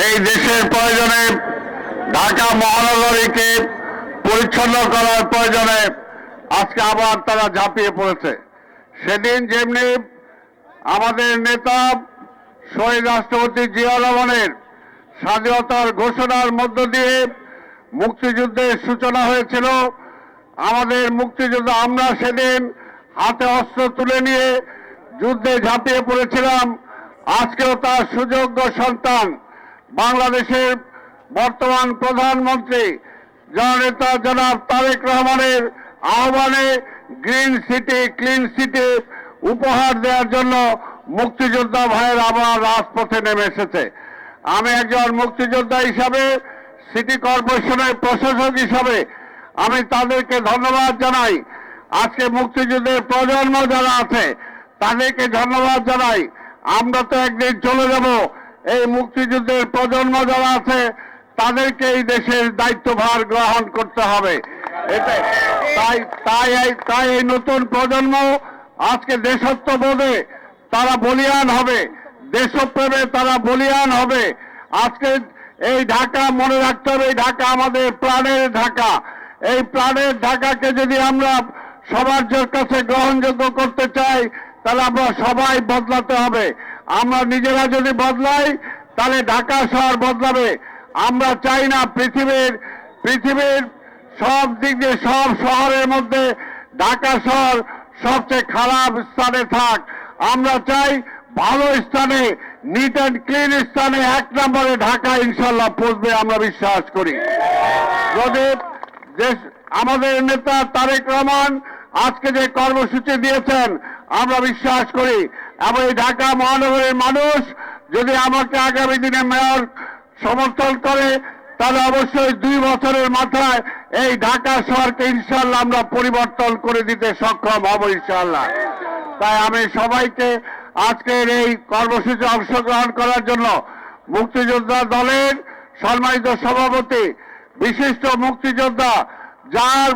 এই দেশের প্রয়োজনে ঢাকা মহানগরীকে পরিচ্ছন্ন করার প্রয়োজনে আজকে আবার তারা ঝাঁপিয়ে পড়েছে। সেদিন যেমনি আমাদের নেতা শহীদ রাষ্ট্রপতি জিয়াউর রহমানের স্বাধীনতার ঘোষণার মধ্য দিয়ে মুক্তিযুদ্ধের সূচনা হয়েছিল, আমাদের মুক্তিযুদ্ধ আমরা সেদিন হাতে অস্ত্র তুলে নিয়ে যুদ্ধে ঝাঁপিয়ে পড়েছিলাম। আজকেও তার সুযোগ্য সন্তান বাংলাদেশের বর্তমান প্রধানমন্ত্রী জননেতা জনাব তারেক রহমানের আহ্বানে গ্রিন সিটি ক্লিন সিটি উপহার দেওয়ার জন্য মুক্তিযোদ্ধা ভাইয়ের আবার রাজপথে নেমে এসেছে। আমি একজন মুক্তিযোদ্ধা হিসাবে, সিটি কর্পোরেশনের প্রশাসক হিসাবে আমি তাদেরকে ধন্যবাদ জানাই। আজকে মুক্তিযুদ্ধের প্রজন্ম যারা আছে তাদেরকে ধন্যবাদ জানাই। আমরা তো একদিন চলে যাব, এই মুক্তিযুদ্ধের প্রজন্ম যারা আছে তাদেরকে এই দেশের দায়িত্বভার গ্রহণ করতে হবে। তাই এই নতুন প্রজন্ম আজকে দেশত্ববোধে তারা বলিয়ান হবে, দেশপ্রেমে তারা বলিয়ান হবে। আজকে এই ঢাকা মনে রাখতে হবে, এই ঢাকা আমাদের প্রাণের ঢাকা। এই প্রাণের ঢাকাকে যদি আমরা সবার কাছে গ্রহণযোগ্য করতে চাই তাহলে আমরা সবাই বদলাতে হবে। আমরা নিজেরা যদি বদলাই তাহলে ঢাকা শহর বদলাবে। আমরা চাই না পৃথিবীর সব দিক দিয়ে সব শহরের মধ্যে ঢাকা শহর সবচেয়ে খারাপ স্থানে থাক। আমরা চাই ভালো স্থানে, নিট অ্যান্ড ক্লিন স্থানে 1 নম্বরে ঢাকা ইনশাল্লাহ পৌঁছবে, আমরা বিশ্বাস করি। যদি আমাদের নেতা তারেক রহমান আজকে যে কর্মসূচি দিয়েছেন আমরা বিশ্বাস করি, এবং এই ঢাকা মহানগরের মানুষ যদি আমাকে আগামী দিনে মেয়র সমর্থন করে তাহলে অবশ্যই 2 বছরের মাথায় এই ঢাকা শহরকে ইনশাল্লাহ আমরা পরিবর্তন করে দিতে সক্ষম হব ইনশাল্লাহ। তাই আমি সবাইকে আজকের এই কর্মসূচি অংশগ্রহণ করার জন্য মুক্তিযোদ্ধা দলের সম্মানিত সভাপতি, বিশিষ্ট মুক্তিযোদ্ধা যার